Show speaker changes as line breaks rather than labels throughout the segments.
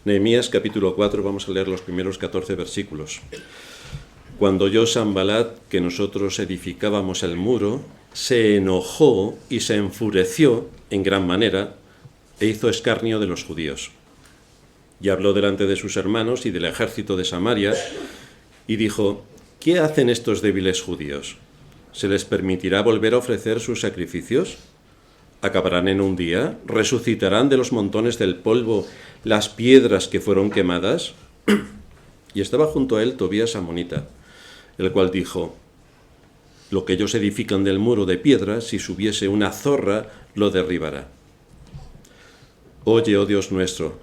Nehemías capítulo 4, vamos a leer los primeros 14 versículos. Cuando oyó Sanbalat que nosotros edificábamos el muro, se enojó y se enfureció en gran manera e hizo escarnio de los judíos. Y habló delante de sus hermanos y del ejército de Samaria y dijo: ¿Qué hacen estos débiles judíos? ¿Se les permitirá volver a ofrecer sus sacrificios? ¿Acabarán en un día? ¿Resucitarán de los montones del polvo las piedras que fueron quemadas? Y estaba junto a él Tobías amonita, el cual dijo: lo que ellos edifican del muro de piedra, si subiese una zorra, lo derribará. Oye, oh Dios nuestro,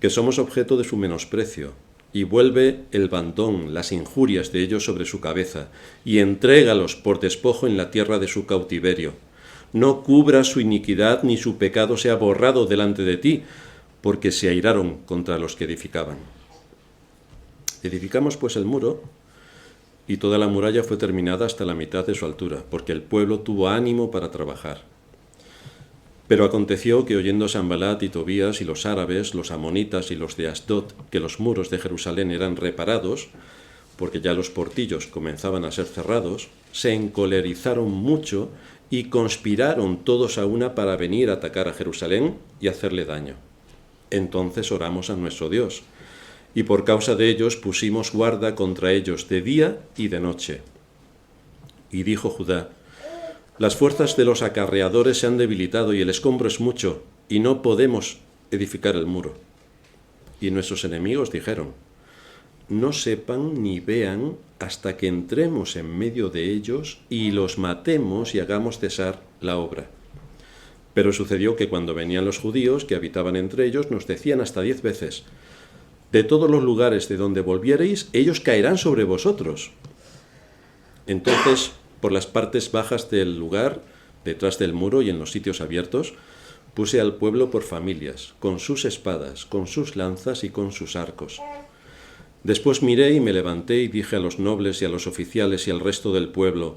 que somos objeto de su menosprecio, y vuelve el bandón, las injurias de ellos sobre su cabeza, y entrégalos por despojo en la tierra de su cautiverio. No cubra su iniquidad, ni su pecado sea borrado delante de ti, porque se airaron contra los que edificaban. Edificamos pues el muro, y toda la muralla fue terminada hasta la mitad de su altura, porque el pueblo tuvo ánimo para trabajar. Pero aconteció que oyendo Sanbalat y Tobías y los árabes, los amonitas y los de Asdod, que los muros de Jerusalén eran reparados, porque ya los portillos comenzaban a ser cerrados, se encolerizaron mucho y conspiraron todos a una para venir a atacar a Jerusalén y hacerle daño. Entonces oramos a nuestro Dios, y por causa de ellos pusimos guarda contra ellos de día y de noche. Y dijo Judá: las fuerzas de los acarreadores se han debilitado y el escombro es mucho, y no podemos edificar el muro. Y nuestros enemigos dijeron: no sepan ni vean hasta que entremos en medio de ellos y los matemos y hagamos cesar la obra. Pero sucedió que cuando venían los judíos que habitaban entre ellos, nos decían hasta 10 veces: de todos los lugares de donde volviereis, ellos caerán sobre vosotros. Entonces, por las partes bajas del lugar, detrás del muro y en los sitios abiertos, puse al pueblo por familias, con sus espadas, con sus lanzas y con sus arcos. Después miré y me levanté y dije a los nobles y a los oficiales y al resto del pueblo: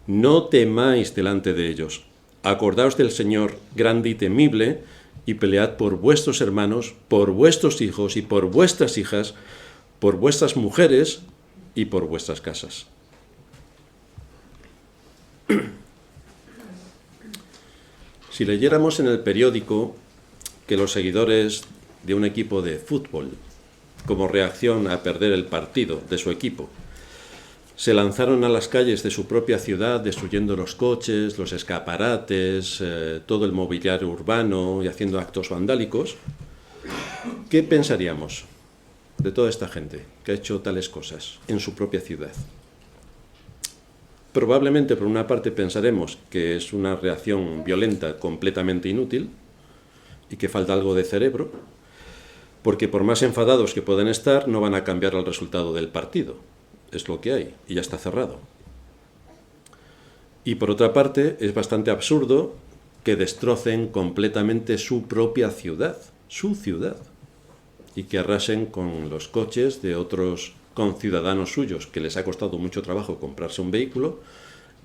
no temáis delante de ellos. Acordaos del Señor grande y temible, y pelead por vuestros hermanos, por vuestros hijos y por vuestras hijas, por vuestras mujeres y por vuestras casas. Si leyéramos en el periódico que los seguidores de un equipo de fútbol, como reacción a perder el partido de su equipo, se lanzaron a las calles de su propia ciudad destruyendo los coches, los escaparates, todo el mobiliario urbano y haciendo actos vandálicos, ¿qué pensaríamos de toda esta gente que ha hecho tales cosas en su propia ciudad? Probablemente por una parte pensaremos que es una reacción violenta completamente inútil y que falta algo de cerebro, porque por más enfadados que puedan estar, no van a cambiar el resultado del partido. Es lo que hay, y ya está cerrado. Y por otra parte, es bastante absurdo que destrocen completamente su propia ciudad, su ciudad, y que arrasen con los coches de otros conciudadanos suyos, que les ha costado mucho trabajo comprarse un vehículo,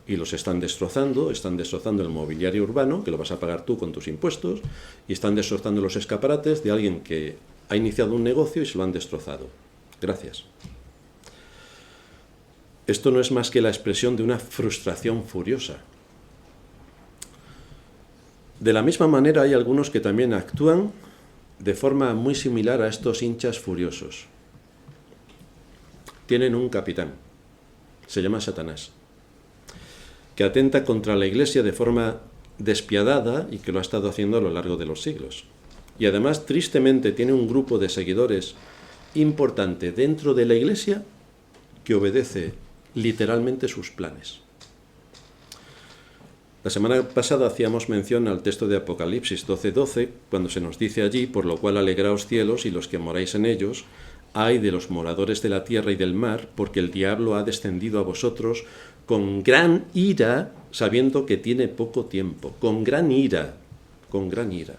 y los están destrozando el mobiliario urbano, que lo vas a pagar tú con tus impuestos, y están destrozando los escaparates de alguien que ha iniciado un negocio y se lo han destrozado. Gracias. Esto no es más que la expresión de una frustración furiosa. De la misma manera hay algunos que también actúan de forma muy similar a estos hinchas furiosos. Tienen un capitán, se llama Satanás, que atenta contra la Iglesia de forma despiadada y que lo ha estado haciendo a lo largo de los siglos. Y además, tristemente, tiene un grupo de seguidores importante dentro de la Iglesia que obedece literalmente sus planes. La semana pasada hacíamos mención al texto de Apocalipsis 12:12, cuando se nos dice allí: por lo cual alegraos cielos y los que moráis en ellos, ay de los moradores de la tierra y del mar, porque el diablo ha descendido a vosotros con gran ira, sabiendo que tiene poco tiempo. Con gran ira, con gran ira.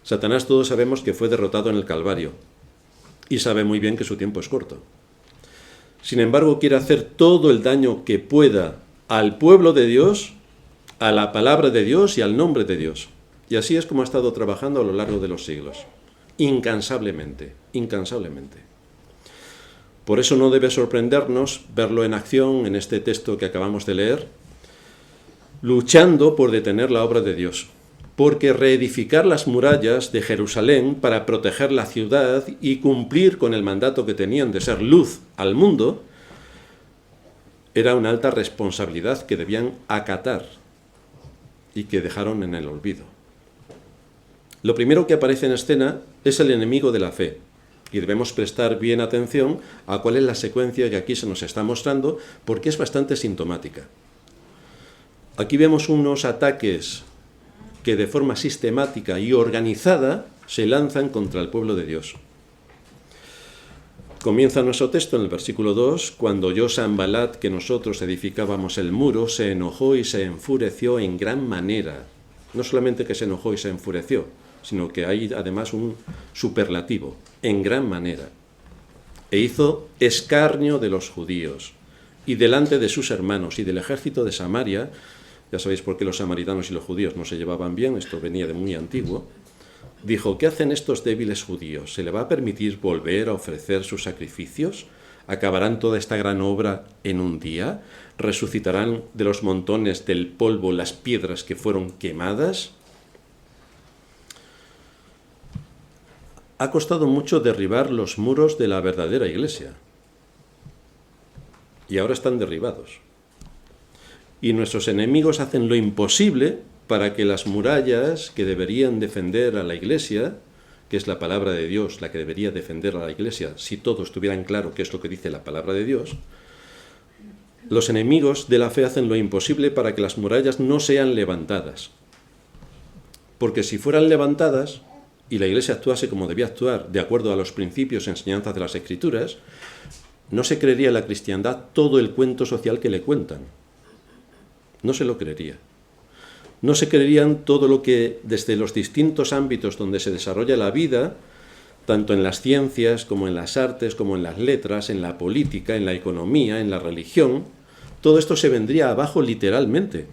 Satanás, todos sabemos que fue derrotado en el Calvario, y sabe muy bien que su tiempo es corto. Sin embargo, quiere hacer todo el daño que pueda al pueblo de Dios, a la palabra de Dios y al nombre de Dios. Y así es como ha estado trabajando a lo largo de los siglos. incansablemente, incansablemente. Por eso no debe sorprendernos verlo en acción en este texto que acabamos de leer, luchando por detener la obra de Dios, porque reedificar las murallas de Jerusalén para proteger la ciudad y cumplir con el mandato que tenían de ser luz al mundo era una alta responsabilidad que debían acatar y que dejaron en el olvido. Lo primero que aparece en escena es el enemigo de la fe, y debemos prestar bien atención a cuál es la secuencia que aquí se nos está mostrando, porque es bastante sintomática. Aquí vemos unos ataques que de forma sistemática y organizada se lanzan contra el pueblo de Dios. Comienza nuestro texto en el versículo 2, cuando oyó Sanbalat que nosotros edificábamos el muro, se enojó y se enfureció en gran manera. No solamente que se enojó y se enfureció, sino que hay además un superlativo, en gran manera. E hizo escarnio de los judíos, y delante de sus hermanos y del ejército de Samaria. Ya sabéis por qué los samaritanos y los judíos no se llevaban bien, esto venía de muy antiguo. Dijo, ¿qué hacen estos débiles judíos? ¿Se le va a permitir volver a ofrecer sus sacrificios? ¿Acabarán toda esta gran obra en un día? ¿Resucitarán de los montones del polvo las piedras que fueron quemadas? Ha costado mucho derribar los muros de la verdadera iglesia. Y ahora están derribados. Y nuestros enemigos hacen lo imposible para que las murallas que deberían defender a la iglesia, que es la palabra de Dios la que debería defender a la iglesia, si todos tuvieran claro qué es lo que dice la palabra de Dios, los enemigos de la fe hacen lo imposible para que las murallas no sean levantadas. Porque si fueran levantadas y la iglesia actuase como debía actuar, de acuerdo a los principios y enseñanzas de las Escrituras, no se creería la cristiandad todo el cuento social que le cuentan. No se lo creería. No se creerían todo lo que desde los distintos ámbitos donde se desarrolla la vida, tanto en las ciencias como en las artes, como en las letras, en la política, en la economía, en la religión, todo esto se vendría abajo literalmente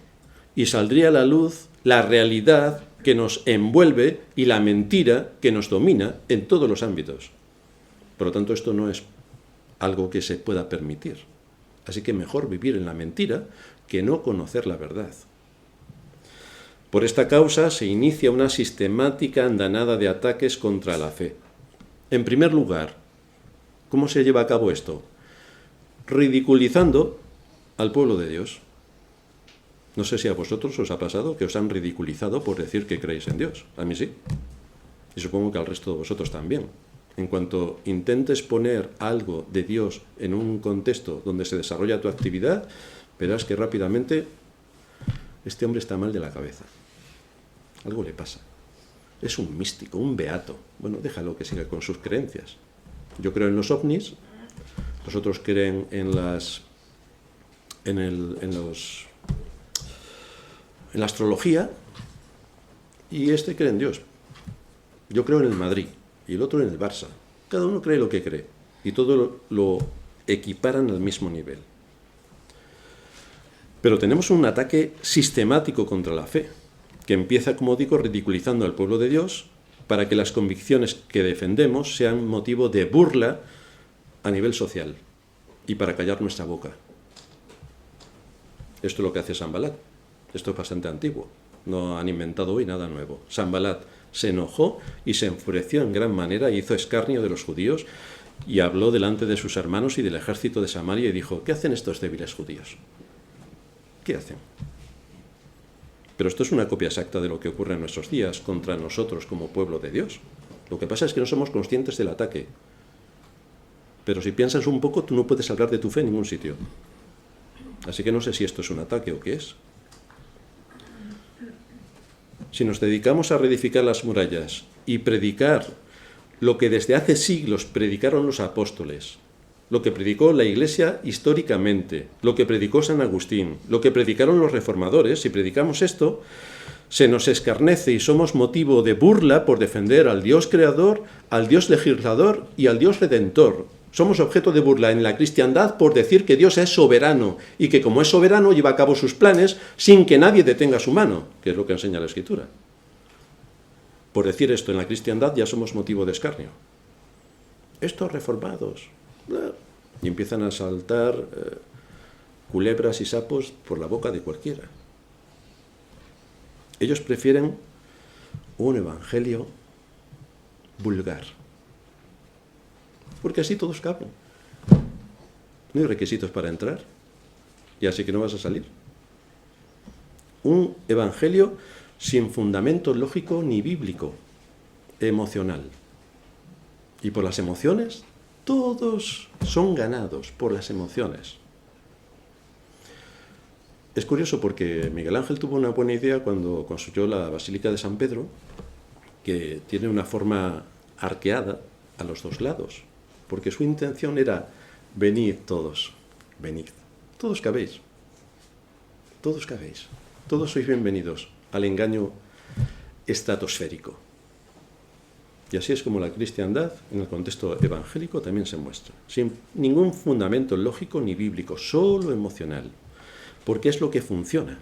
y saldría a la luz la realidad que nos envuelve y la mentira que nos domina en todos los ámbitos. Por lo tanto, esto no es algo que se pueda permitir. Así que mejor vivir en la mentira que no conocer la verdad. Por esta causa se inicia una sistemática andanada de ataques contra la fe. En primer lugar, ¿cómo se lleva a cabo esto? Ridiculizando al pueblo de Dios. No sé si a vosotros os ha pasado que os han ridiculizado por decir que creéis en Dios. A mí sí. Y supongo que al resto de vosotros también. En cuanto intentes poner algo de Dios en un contexto donde se desarrolla tu actividad, verás que rápidamente este hombre está mal de la cabeza. Algo le pasa. Es un místico, un beato. Bueno, déjalo que siga con sus creencias. Yo creo en los ovnis, los otros creen en la astrología, y este cree en Dios. Yo creo en el Madrid y el otro en el Barça. Cada uno cree lo que cree y todo lo equiparan al mismo nivel. Pero tenemos un ataque sistemático contra la fe, que empieza, como digo, ridiculizando al pueblo de Dios para que las convicciones que defendemos sean motivo de burla a nivel social y para callar nuestra boca. Esto es lo que hace Sanbalat. Esto es bastante antiguo. No han inventado hoy nada nuevo. Sanbalat se enojó y se enfureció en gran manera y hizo escarnio de los judíos y habló delante de sus hermanos y del ejército de Samaria y dijo, ¿qué hacen estos débiles judíos? ¿Qué hacen? Pero esto es una copia exacta de lo que ocurre en nuestros días contra nosotros como pueblo de Dios. Lo que pasa es que no somos conscientes del ataque. Pero si piensas un poco, tú no puedes hablar de tu fe en ningún sitio. Así que no sé si esto es un ataque o qué es. Si nos dedicamos a reedificar las murallas y predicar lo que desde hace siglos predicaron los apóstoles, lo que predicó la Iglesia históricamente, lo que predicó San Agustín, lo que predicaron los reformadores, si predicamos esto, se nos escarnece y somos motivo de burla por defender al Dios creador, al Dios legislador y al Dios redentor. Somos objeto de burla en la cristiandad por decir que Dios es soberano y que como es soberano lleva a cabo sus planes sin que nadie detenga su mano, que es lo que enseña la Escritura. Por decir esto en la cristiandad ya somos motivo de escarnio. Estos reformados. Y empiezan a saltar culebras y sapos por la boca de cualquiera. Ellos prefieren un evangelio vulgar. Porque así todos caben. No hay requisitos para entrar. Y así que no vas a salir. Un evangelio sin fundamento lógico ni bíblico, emocional. Y por las emociones, todos son ganados por las emociones. Es curioso porque Miguel Ángel tuvo una buena idea cuando construyó la Basílica de San Pedro, que tiene una forma arqueada a los dos lados, porque su intención era: venid todos, venid, todos cabéis, todos sois bienvenidos al engaño estratosférico. Y así es como la cristiandad, en el contexto evangélico, también se muestra, sin ningún fundamento lógico ni bíblico, solo emocional, porque es lo que funciona.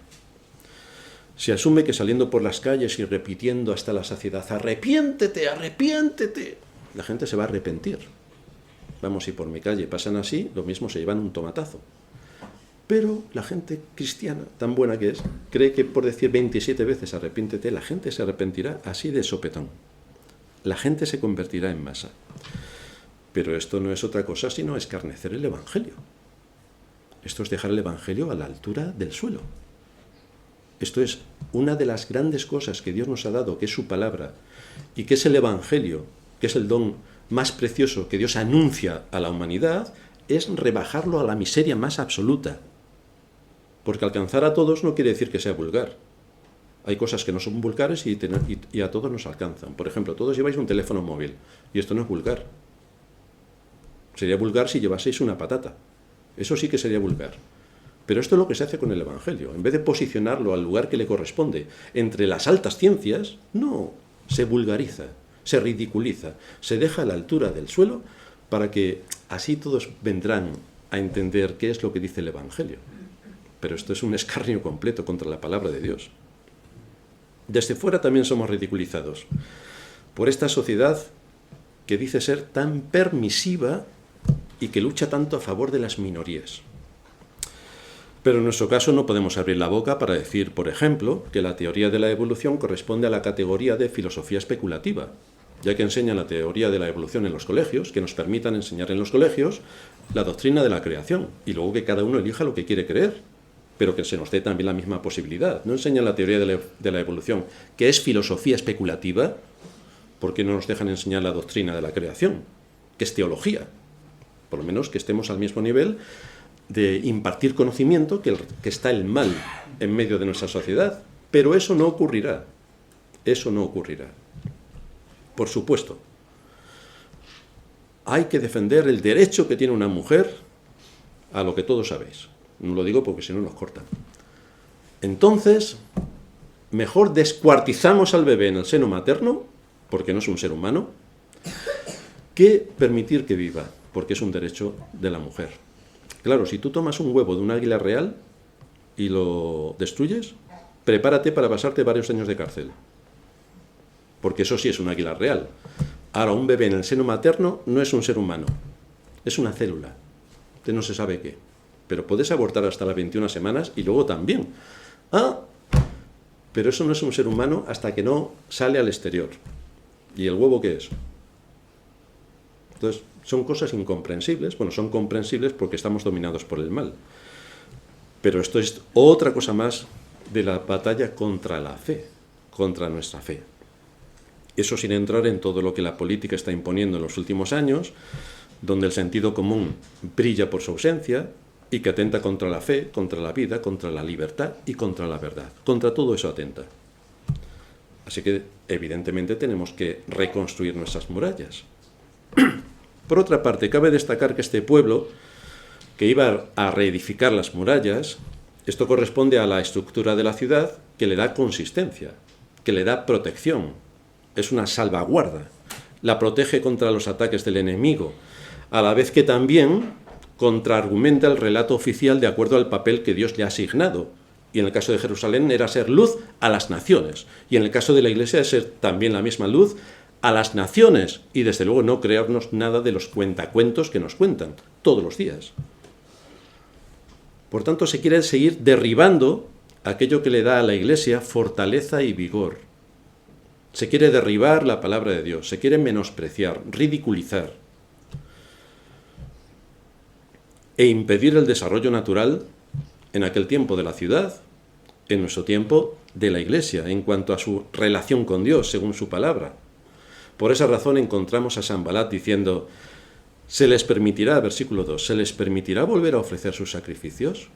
Se asume que saliendo por las calles y repitiendo hasta la saciedad: arrepiéntete, arrepiéntete, la gente se va a arrepentir. Vamos, si por mi calle pasan así, lo mismo se llevan un tomatazo. Pero la gente cristiana, tan buena que es, cree que por decir 27 veces arrepiéntete, la gente se arrepentirá así de sopetón. La gente se convertirá en masa. Pero esto no es otra cosa sino escarnecer el Evangelio. Esto es dejar el Evangelio a la altura del suelo. Esto es una de las grandes cosas que Dios nos ha dado, que es su palabra, y que es el Evangelio, que es el don más precioso que Dios anuncia a la humanidad, es rebajarlo a la miseria más absoluta. Porque alcanzar a todos no quiere decir que sea vulgar. Hay cosas que no son vulgares y a todos nos alcanzan. Por ejemplo, todos lleváis un teléfono móvil, y esto no es vulgar. Sería vulgar si llevaseis una patata. Eso sí que sería vulgar. Pero esto es lo que se hace con el Evangelio. En vez de posicionarlo al lugar que le corresponde, entre las altas ciencias, no, se vulgariza, se ridiculiza, se deja a la altura del suelo para que así todos vendrán a entender qué es lo que dice el Evangelio. Pero esto es un escarnio completo contra la palabra de Dios. Desde fuera también somos ridiculizados por esta sociedad que dice ser tan permisiva y que lucha tanto a favor de las minorías. Pero en nuestro caso no podemos abrir la boca para decir, por ejemplo, que la teoría de la evolución corresponde a la categoría de filosofía especulativa, ya que enseñan la teoría de la evolución en los colegios, que nos permitan enseñar en los colegios la doctrina de la creación, y luego que cada uno elija lo que quiere creer, pero que se nos dé también la misma posibilidad. No enseñan la teoría de la evolución, que es filosofía especulativa, porque no nos dejan enseñar la doctrina de la creación, que es teología. Por lo menos que estemos al mismo nivel de impartir conocimiento que está el mal en medio de nuestra sociedad. Pero eso no ocurrirá. Eso no ocurrirá. Por supuesto, hay que defender el derecho que tiene una mujer a lo que todos sabéis. No lo digo porque si no nos cortan. Entonces, mejor descuartizamos al bebé en el seno materno, porque no es un ser humano, que permitir que viva, porque es un derecho de la mujer. Claro, si tú tomas un huevo de un águila real y lo destruyes, prepárate para pasarte varios años de cárcel. Porque eso sí es un águila real. Ahora, un bebé en el seno materno no es un ser humano, es una célula, de no se sabe qué. Pero puedes abortar hasta las 21 semanas y luego también. Pero eso no es un ser humano hasta que no sale al exterior. ¿Y el huevo qué es? Entonces, son cosas incomprensibles. Bueno, son comprensibles porque estamos dominados por el mal. Pero esto es otra cosa más de la batalla contra la fe, contra nuestra fe. Eso sin entrar en todo lo que la política está imponiendo en los últimos años, donde el sentido común brilla por su ausencia, y que atenta contra la fe, contra la vida, contra la libertad y contra la verdad. Contra todo eso atenta. Así que, evidentemente, tenemos que reconstruir nuestras murallas. Por otra parte, cabe destacar que este pueblo, que iba a reedificar las murallas, esto corresponde a la estructura de la ciudad que le da consistencia, que le da protección. Es una salvaguarda. La protege contra los ataques del enemigo, a la vez que también contraargumenta el relato oficial de acuerdo al papel que Dios le ha asignado, Y en el caso de Jerusalén era ser luz a las naciones. Y en el caso de la Iglesia es ser también la misma luz a las naciones. Y desde luego no crearnos nada de los cuentacuentos que nos cuentan todos los días. Por tanto, se quiere seguir derribando aquello que le da a la Iglesia fortaleza y vigor. Se quiere derribar la palabra de Dios, se quiere menospreciar, ridiculizar e impedir el desarrollo natural en aquel tiempo de la ciudad, en nuestro tiempo de la Iglesia, en cuanto a su relación con Dios, según su palabra. Por esa razón encontramos a Sanbalat diciendo, se les permitirá, versículo 2, ¿se les permitirá volver a ofrecer sus sacrificios?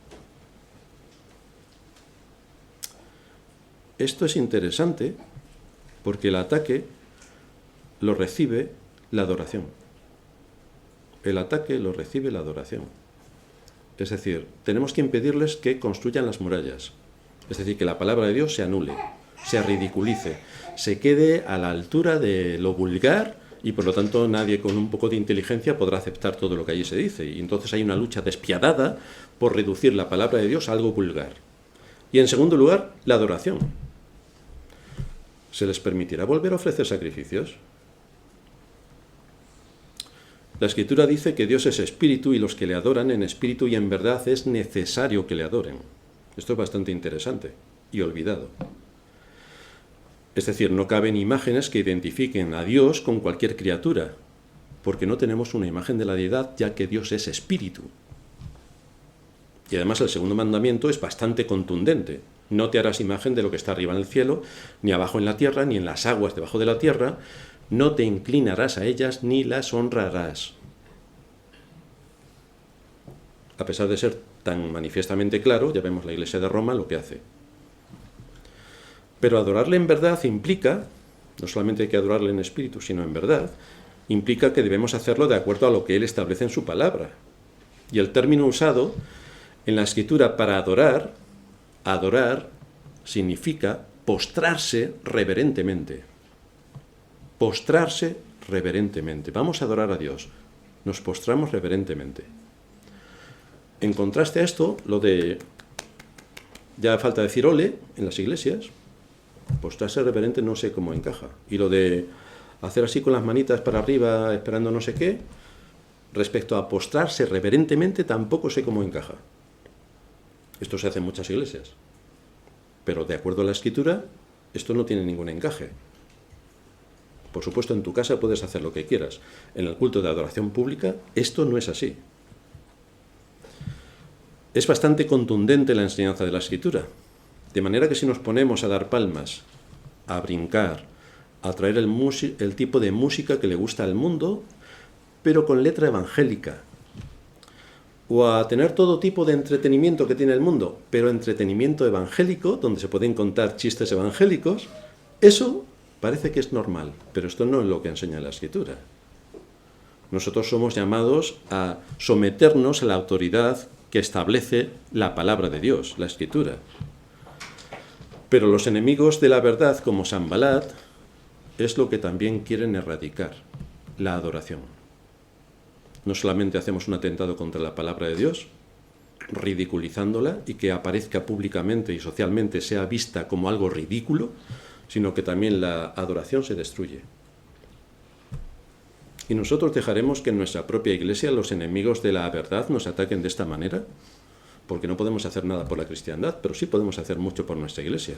Esto es interesante porque el ataque lo recibe la adoración. El ataque lo recibe la adoración. Es decir, tenemos que impedirles que construyan las murallas. Es decir, que la palabra de Dios se anule, se ridiculice, se quede a la altura de lo vulgar y por lo tanto nadie con un poco de inteligencia podrá aceptar todo lo que allí se dice. Y entonces hay una lucha despiadada por reducir la palabra de Dios a algo vulgar. Y en segundo lugar, la adoración. ¿Se les permitirá volver a ofrecer sacrificios? La Escritura dice que Dios es espíritu y los que le adoran en espíritu y en verdad es necesario que le adoren. Esto es bastante interesante y olvidado. Es decir, no caben imágenes que identifiquen a Dios con cualquier criatura, porque no tenemos una imagen de la deidad, ya que Dios es espíritu. Y además el segundo mandamiento es bastante contundente. No te harás imagen de lo que está arriba en el cielo, ni abajo en la tierra, ni en las aguas debajo de la tierra. No te inclinarás a ellas, ni las honrarás. A pesar de ser tan manifiestamente claro, ya vemos la Iglesia de Roma lo que hace. Pero adorarle en verdad implica, no solamente hay que adorarle en espíritu, sino en verdad, implica que debemos hacerlo de acuerdo a lo que Él establece en su palabra. Y el término usado en la Escritura para adorar significa postrarse reverentemente. Postrarse reverentemente. Vamos a adorar a Dios. Nos postramos reverentemente. En contraste a esto, lo de, ya falta decir ole en las iglesias, postrarse reverente no sé cómo encaja. Y lo de hacer así con las manitas para arriba esperando no sé qué, respecto a postrarse reverentemente tampoco sé cómo encaja. Esto se hace en muchas iglesias. Pero de acuerdo a la Escritura, esto no tiene ningún encaje. Por supuesto, en tu casa puedes hacer lo que quieras. En el culto de adoración pública, esto no es así. Es bastante contundente la enseñanza de la Escritura. De manera que si nos ponemos a dar palmas, a brincar, a traer el tipo de música que le gusta al mundo, pero con letra evangélica, o a tener todo tipo de entretenimiento que tiene el mundo, pero entretenimiento evangélico, donde se pueden contar chistes evangélicos, eso parece que es normal, pero esto no es lo que enseña la Escritura. Nosotros somos llamados a someternos a la autoridad que establece la palabra de Dios, la Escritura. Pero los enemigos de la verdad, como Sanbalat, es lo que también quieren erradicar, la adoración. No solamente hacemos un atentado contra la palabra de Dios, ridiculizándola y que aparezca públicamente y socialmente sea vista como algo ridículo, sino que también la adoración se destruye. ¿Y nosotros dejaremos que en nuestra propia iglesia los enemigos de la verdad nos ataquen de esta manera? Porque no podemos hacer nada por la cristiandad, pero sí podemos hacer mucho por nuestra iglesia.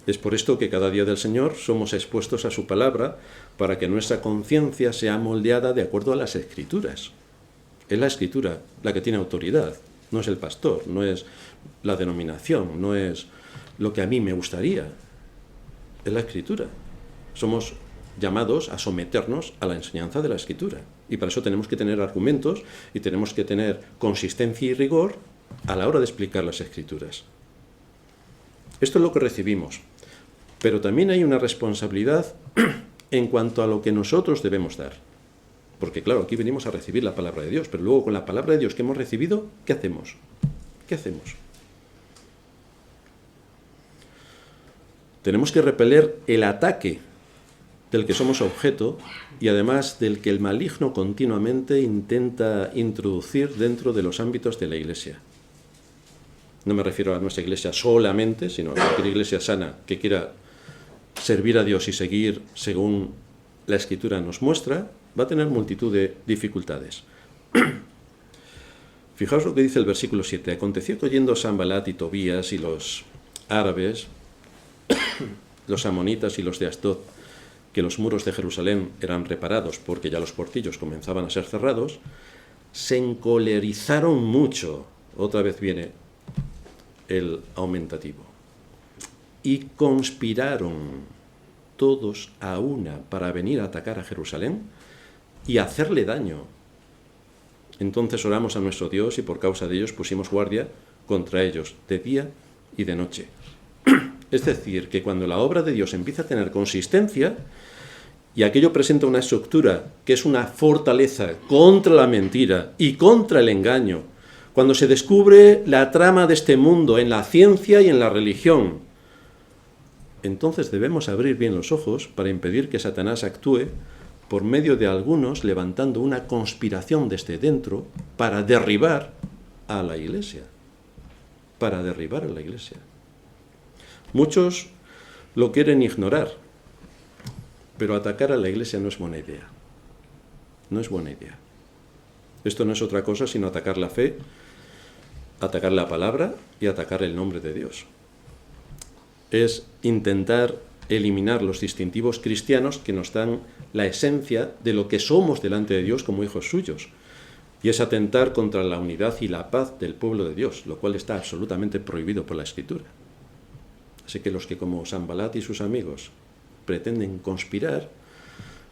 Es por esto que cada día del Señor somos expuestos a su palabra para que nuestra conciencia sea moldeada de acuerdo a las Escrituras. Es la Escritura la que tiene autoridad, no es el pastor, no es la denominación, no es lo que a mí me gustaría, es la Escritura. Somos llamados a someternos a la enseñanza de la Escritura y para eso tenemos que tener argumentos y tenemos que tener consistencia y rigor a la hora de explicar las Escrituras. Esto es lo que recibimos, pero también hay una responsabilidad en cuanto a lo que nosotros debemos dar. Porque claro, aquí venimos a recibir la palabra de Dios, pero luego con la palabra de Dios que hemos recibido, ¿qué hacemos? ¿Qué hacemos? Tenemos que repeler el ataque del que somos objeto y además del que el maligno continuamente intenta introducir dentro de los ámbitos de la Iglesia. No me refiero a nuestra iglesia solamente, sino a cualquier iglesia sana que quiera servir a Dios y seguir según la Escritura nos muestra, va a tener multitud de dificultades. Fijaos lo que dice el versículo 7. Aconteció que oyendo Sanbalat y Tobías y los árabes, los amonitas y los de Asdod, que los muros de Jerusalén eran reparados porque ya los portillos comenzaban a ser cerrados, se encolerizaron mucho. Otra vez viene el aumentativo. Y conspiraron todos a una para venir a atacar a Jerusalén y hacerle daño. Entonces oramos a nuestro Dios y por causa de ellos pusimos guardia contra ellos de día y de noche. Es decir, que cuando la obra de Dios empieza a tener consistencia y aquello presenta una estructura que es una fortaleza contra la mentira y contra el engaño, cuando se descubre la trama de este mundo en la ciencia y en la religión, entonces debemos abrir bien los ojos para impedir que Satanás actúe por medio de algunos levantando una conspiración desde dentro para derribar a la Iglesia. Para derribar a la Iglesia. Muchos lo quieren ignorar, pero atacar a la Iglesia no es buena idea. No es buena idea. Esto no es otra cosa sino atacar la fe, atacar la palabra y atacar el nombre de Dios. Es intentar eliminar los distintivos cristianos que nos dan la esencia de lo que somos delante de Dios como hijos suyos. Y es atentar contra la unidad y la paz del pueblo de Dios, lo cual está absolutamente prohibido por la Escritura. Así que los que como Sanbalat y sus amigos pretenden conspirar,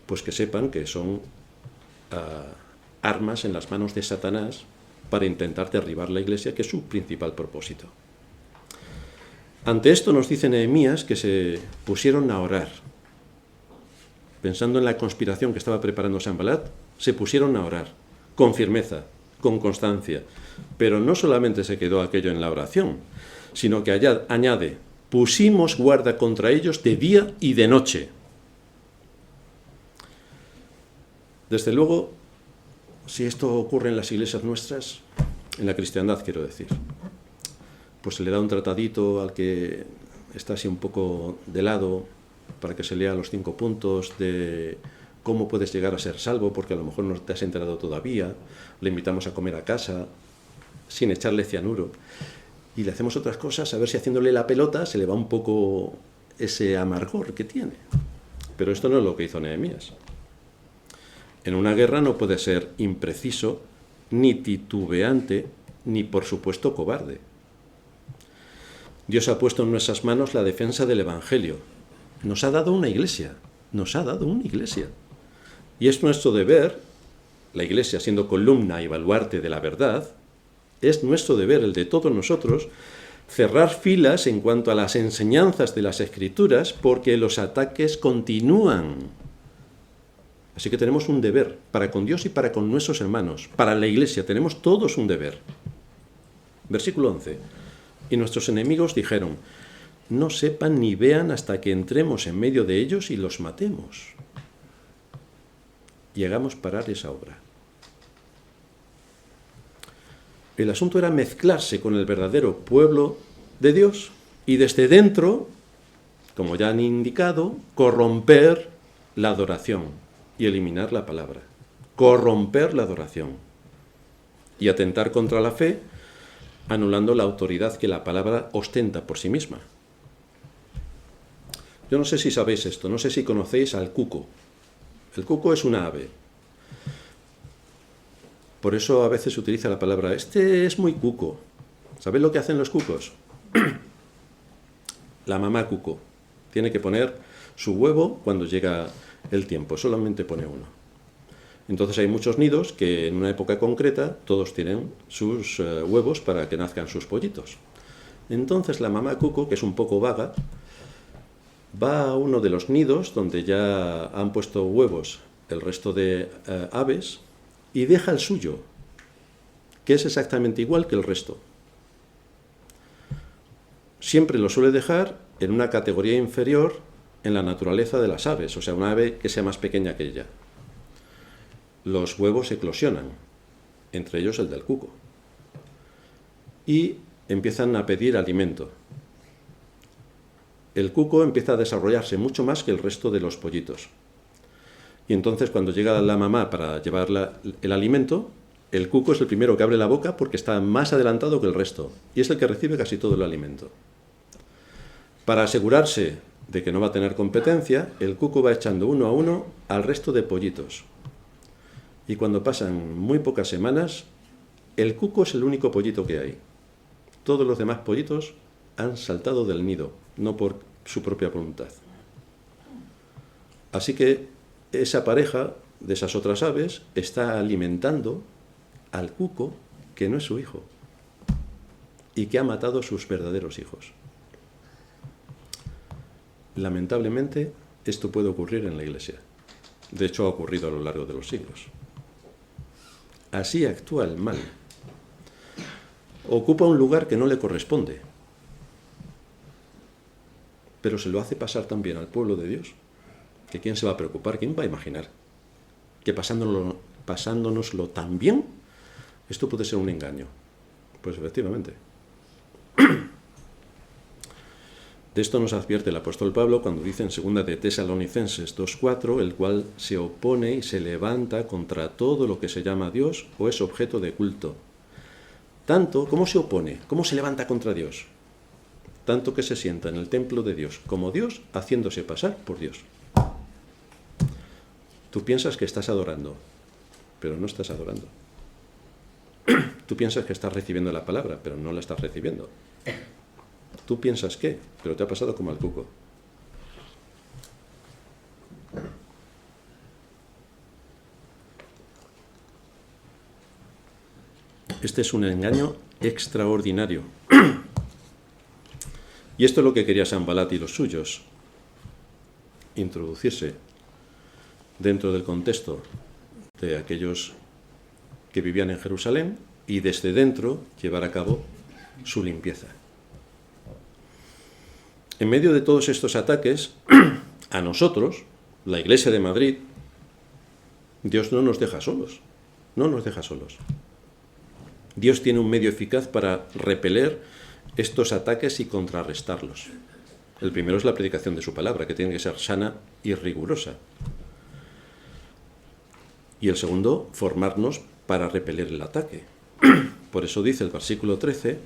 pues que sepan que son armas en las manos de Satanás para intentar derribar la Iglesia, que es su principal propósito. Ante esto nos dice Nehemías que se pusieron a orar. Pensando en la conspiración que estaba preparando Sanbalat, se pusieron a orar, con firmeza, con constancia. Pero no solamente se quedó aquello en la oración, sino que añade, pusimos guarda contra ellos de día y de noche. Desde luego, si esto ocurre en las iglesias nuestras, en la cristiandad quiero decir, pues se le da un tratadito al que está así un poco de lado para que se lea los 5 puntos de cómo puedes llegar a ser salvo, porque a lo mejor no te has enterado todavía, le invitamos a comer a casa sin echarle cianuro y le hacemos otras cosas a ver si haciéndole la pelota se le va un poco ese amargor que tiene. Pero esto no es lo que hizo Nehemías. En una guerra no puede ser impreciso, ni titubeante, ni por supuesto cobarde. Dios ha puesto en nuestras manos la defensa del Evangelio. Nos ha dado una iglesia, Y es nuestro deber, la iglesia siendo columna y baluarte de la verdad, es nuestro deber, el de todos nosotros, cerrar filas en cuanto a las enseñanzas de las Escrituras, porque los ataques continúan. Así que tenemos un deber para con Dios y para con nuestros hermanos, para la iglesia, tenemos todos un deber. Versículo 11. Y nuestros enemigos dijeron, no sepan ni vean hasta que entremos en medio de ellos y los matemos. Llegamos a parar esa obra. El asunto era mezclarse con el verdadero pueblo de Dios y desde dentro, como ya han indicado, corromper la adoración y eliminar la palabra. Corromper la adoración y atentar contra la fe, anulando la autoridad que la palabra ostenta por sí misma. Yo no sé si sabéis esto, no sé si conocéis al cuco. El cuco es una ave. Por eso a veces se utiliza la palabra, este es muy cuco. ¿Sabéis lo que hacen los cucos? La mamá cuco tiene que poner su huevo cuando llega el tiempo, solamente pone uno. Entonces hay muchos nidos que en una época concreta todos tienen sus huevos para que nazcan sus pollitos. Entonces la mamá cuco, que es un poco vaga, va a uno de los nidos donde ya han puesto huevos el resto de aves y deja el suyo, que es exactamente igual que el resto. Siempre lo suele dejar en una categoría inferior en la naturaleza de las aves, o sea, una ave que sea más pequeña que ella. Los huevos eclosionan, entre ellos el del cuco. Y empiezan a pedir alimento. El cuco empieza a desarrollarse mucho más que el resto de los pollitos. Y entonces cuando llega la mamá para llevar el alimento, el cuco es el primero que abre la boca porque está más adelantado que el resto y es el que recibe casi todo el alimento. Para asegurarse de que no va a tener competencia, el cuco va echando uno a uno al resto de pollitos. Y cuando pasan muy pocas semanas, el cuco es el único pollito que hay. Todos los demás pollitos han saltado del nido, no por su propia voluntad. Así que esa pareja de esas otras aves está alimentando al cuco que no es su hijo y que ha matado a sus verdaderos hijos. Lamentablemente, esto puede ocurrir en la Iglesia. De hecho, ha ocurrido a lo largo de los siglos. Así actúa el mal. Ocupa un lugar que no le corresponde, pero se lo hace pasar también al pueblo de Dios. ¿Que quién se va a preocupar? ¿Quién va a imaginar que pasándonoslo tan bien, esto puede ser un engaño? Pues efectivamente. De esto nos advierte el apóstol Pablo cuando dice en 2 de Tesalonicenses 2:4, el cual se opone y se levanta contra todo lo que se llama Dios o es objeto de culto. Tanto, ¿cómo se opone? ¿Cómo se levanta contra Dios? Tanto que se sienta en el templo de Dios como Dios, haciéndose pasar por Dios. Tú piensas que estás adorando, pero no estás adorando. Tú piensas que estás recibiendo la palabra, pero no la estás recibiendo. Tú piensas que, pero te ha pasado como al cuco. Este es un engaño extraordinario. Y esto es lo que quería Sanbalat y los suyos. Introducirse dentro del contexto de aquellos que vivían en Jerusalén y desde dentro llevar a cabo su limpieza. En medio de todos estos ataques, a nosotros, la Iglesia de Madrid, Dios no nos deja solos. No nos deja solos. Dios tiene un medio eficaz para repeler estos ataques y contrarrestarlos. El primero es la predicación de su palabra, que tiene que ser sana y rigurosa. Y el segundo, formarnos para repeler el ataque. Por eso dice el versículo 13,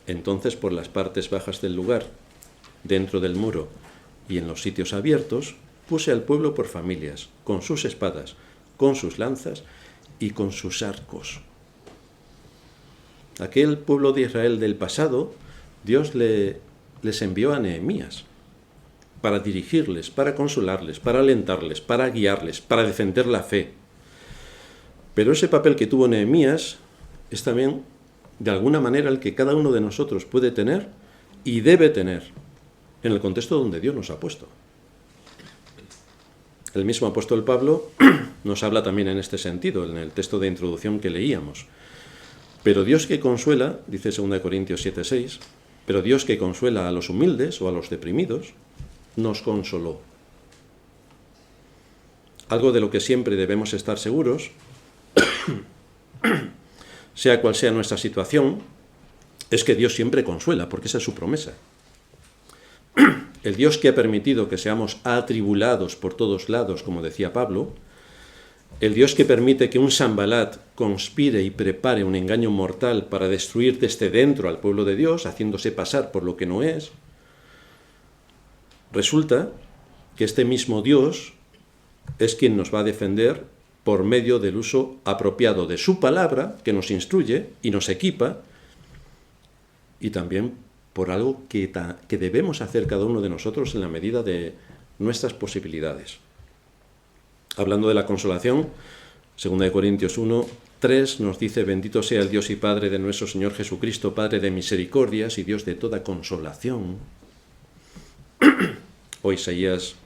entonces por las partes bajas del lugar, dentro del muro y en los sitios abiertos, puse al pueblo por familias, con sus espadas, con sus lanzas y con sus arcos. Aquel pueblo de Israel del pasado, Dios les envió a Nehemías para dirigirles, para consolarles, para alentarles, para guiarles, para defender la fe. Pero ese papel que tuvo Nehemías es también, de alguna manera, el que cada uno de nosotros puede tener y debe tener en el contexto donde Dios nos ha puesto. El mismo apóstol Pablo nos habla también en este sentido, en el texto de introducción que leíamos. Pero Dios que consuela, dice 2 Corintios 7:6, pero Dios que consuela a los humildes o a los deprimidos, nos consoló. Algo de lo que siempre debemos estar seguros, sea cual sea nuestra situación, es que Dios siempre consuela, porque esa es su promesa. El Dios que ha permitido que seamos atribulados por todos lados, como decía Pablo, el Dios que permite que un Sanbalat conspire y prepare un engaño mortal para destruir desde dentro al pueblo de Dios, haciéndose pasar por lo que no es, resulta que este mismo Dios es quien nos va a defender por medio del uso apropiado de su palabra, que nos instruye y nos equipa, y también por algo que debemos hacer cada uno de nosotros en la medida de nuestras posibilidades. Hablando de la consolación, 2 Corintios 1:3 nos dice: bendito sea el Dios y Padre de nuestro Señor Jesucristo, Padre de misericordias y Dios de toda consolación. O Isaías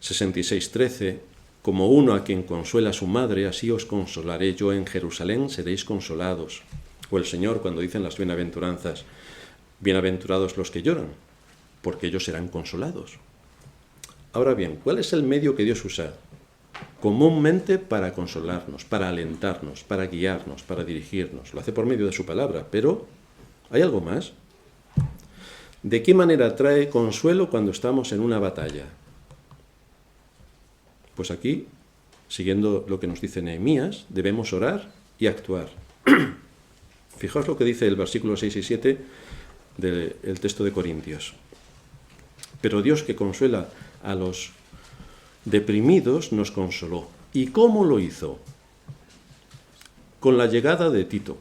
66:13, como uno a quien consuela a su madre, así os consolaré yo en Jerusalén, seréis consolados. O el Señor cuando dicen las bienaventuranzas, bienaventurados los que lloran, porque ellos serán consolados. Ahora bien, ¿cuál es el medio que Dios usa comúnmente para consolarnos, para alentarnos, para guiarnos, para dirigirnos. Lo hace por medio de su palabra, pero ¿hay algo más? ¿De qué manera trae consuelo cuando estamos en una batalla? Pues aquí, siguiendo lo que nos dice Nehemías, debemos orar y actuar. Fijaos lo que dice el versículo 6 y 7 del texto de Corintios. Pero Dios, que consuela a los deprimidos, nos consoló. ¿Y cómo lo hizo? Con la llegada de Tito.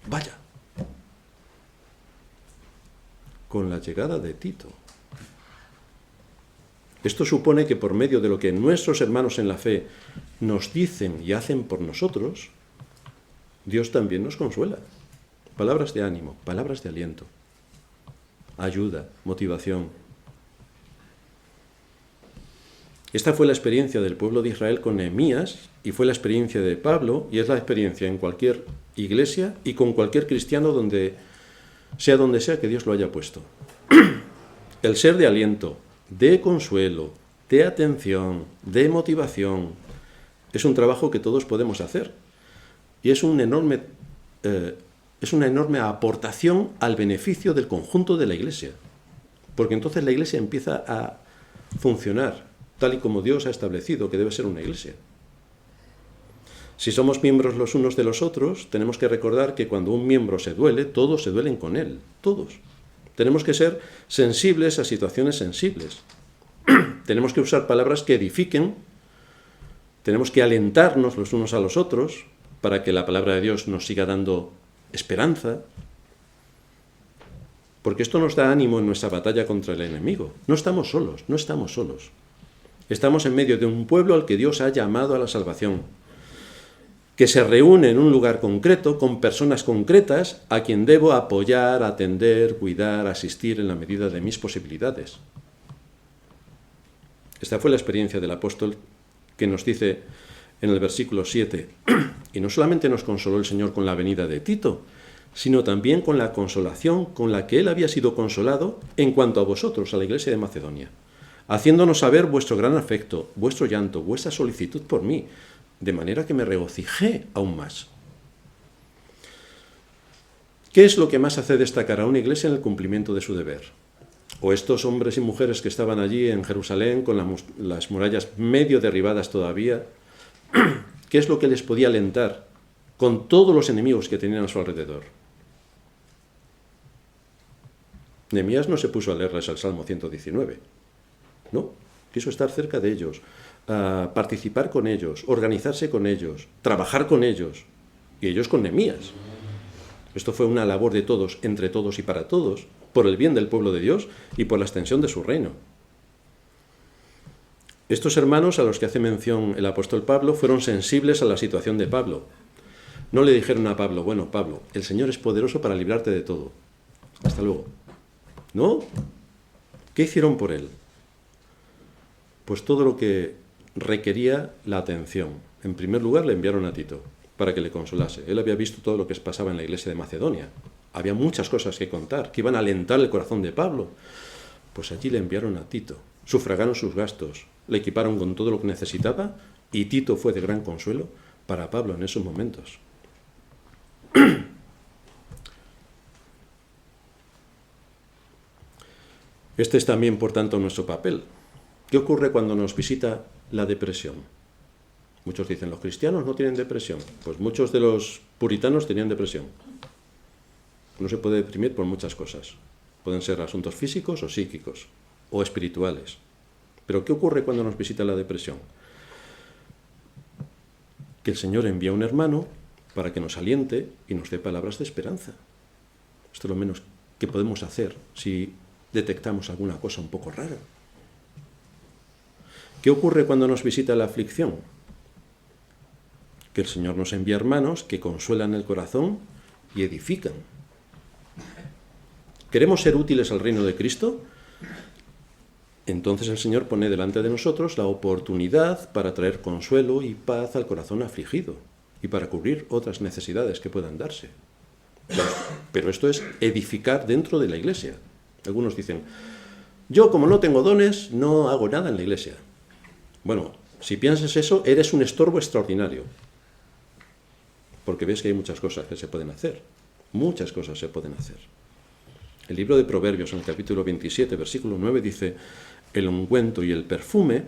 Vaya. Con la llegada de Tito. Esto supone que por medio de lo que nuestros hermanos en la fe nos dicen y hacen por nosotros, Dios también nos consuela. Palabras de ánimo, palabras de aliento, ayuda, motivación. Esta fue la experiencia del pueblo de Israel con Nehemías y fue la experiencia de Pablo y es la experiencia en cualquier iglesia y con cualquier cristiano donde sea que Dios lo haya puesto. El ser de aliento, de consuelo, de atención, de motivación, es un trabajo que todos podemos hacer y es una enorme aportación al beneficio del conjunto de la iglesia, porque entonces la iglesia empieza a funcionar tal y como Dios ha establecido que debe ser una iglesia. Si somos miembros los unos de los otros, tenemos que recordar que cuando un miembro se duele, todos se duelen con él, todos. Tenemos que ser sensibles a situaciones sensibles. Tenemos que usar palabras que edifiquen, tenemos que alentarnos los unos a los otros para que la palabra de Dios nos siga dando esperanza, porque esto nos da ánimo en nuestra batalla contra el enemigo. No estamos solos, no estamos solos. Estamos en medio de un pueblo al que Dios ha llamado a la salvación, que se reúne en un lugar concreto, con personas concretas, a quien debo apoyar, atender, cuidar, asistir en la medida de mis posibilidades. Esta fue la experiencia del apóstol que nos dice en el versículo 7, y no solamente nos consoló el Señor con la venida de Tito, sino también con la consolación con la que él había sido consolado en cuanto a vosotros, a la iglesia de Macedonia, haciéndonos saber vuestro gran afecto, vuestro llanto, vuestra solicitud por mí, de manera que me regocijé aún más. ¿Qué es lo que más hace destacar a una iglesia en el cumplimiento de su deber? O estos hombres y mujeres que estaban allí en Jerusalén con las murallas medio derribadas todavía, ¿qué es lo que les podía alentar con todos los enemigos que tenían a su alrededor? Nehemías no se puso a leerles el Salmo 119, no, quiso estar cerca de ellos, participar con ellos, organizarse con ellos, trabajar con ellos, y ellos con Nehemías. Esto fue una labor de todos, entre todos y para todos, por el bien del pueblo de Dios y por la extensión de su reino. Estos hermanos a los que hace mención el apóstol Pablo fueron sensibles a la situación de Pablo. No le dijeron a Pablo, bueno, Pablo, el Señor es poderoso para librarte de todo. Hasta luego. ¿No? ¿Qué hicieron por él? Pues todo lo que requería la atención. En primer lugar, le enviaron a Tito para que le consolase. Él había visto todo lo que pasaba en la iglesia de Macedonia. Había muchas cosas que contar, que iban a alentar el corazón de Pablo. Pues allí le enviaron a Tito. Sufragaron sus gastos, le equiparon con todo lo que necesitaba y Tito fue de gran consuelo para Pablo en esos momentos. Este es también, por tanto, nuestro papel. ¿Qué ocurre cuando nos visita la depresión? Muchos dicen, los cristianos no tienen depresión. Pues muchos de los puritanos tenían depresión. No se puede deprimir por muchas cosas. Pueden ser asuntos físicos o psíquicos, o espirituales. Pero ¿qué ocurre cuando nos visita la depresión? Que el Señor envía a un hermano para que nos aliente y nos dé palabras de esperanza. Esto es lo menos que podemos hacer si detectamos alguna cosa un poco rara. ¿Qué ocurre cuando nos visita la aflicción? Que el Señor nos envía hermanos que consuelan el corazón y edifican. ¿Queremos ser útiles al reino de Cristo? Entonces el Señor pone delante de nosotros la oportunidad para traer consuelo y paz al corazón afligido y para cubrir otras necesidades que puedan darse. Pero esto es edificar dentro de la iglesia. Algunos dicen, yo como no tengo dones, no hago nada en la iglesia. Bueno, Si piensas eso, eres un estorbo extraordinario. Porque ves que hay muchas cosas que se pueden hacer. Muchas cosas se pueden hacer. El libro de Proverbios, en el capítulo 27, versículo 9, dice: el ungüento y el perfume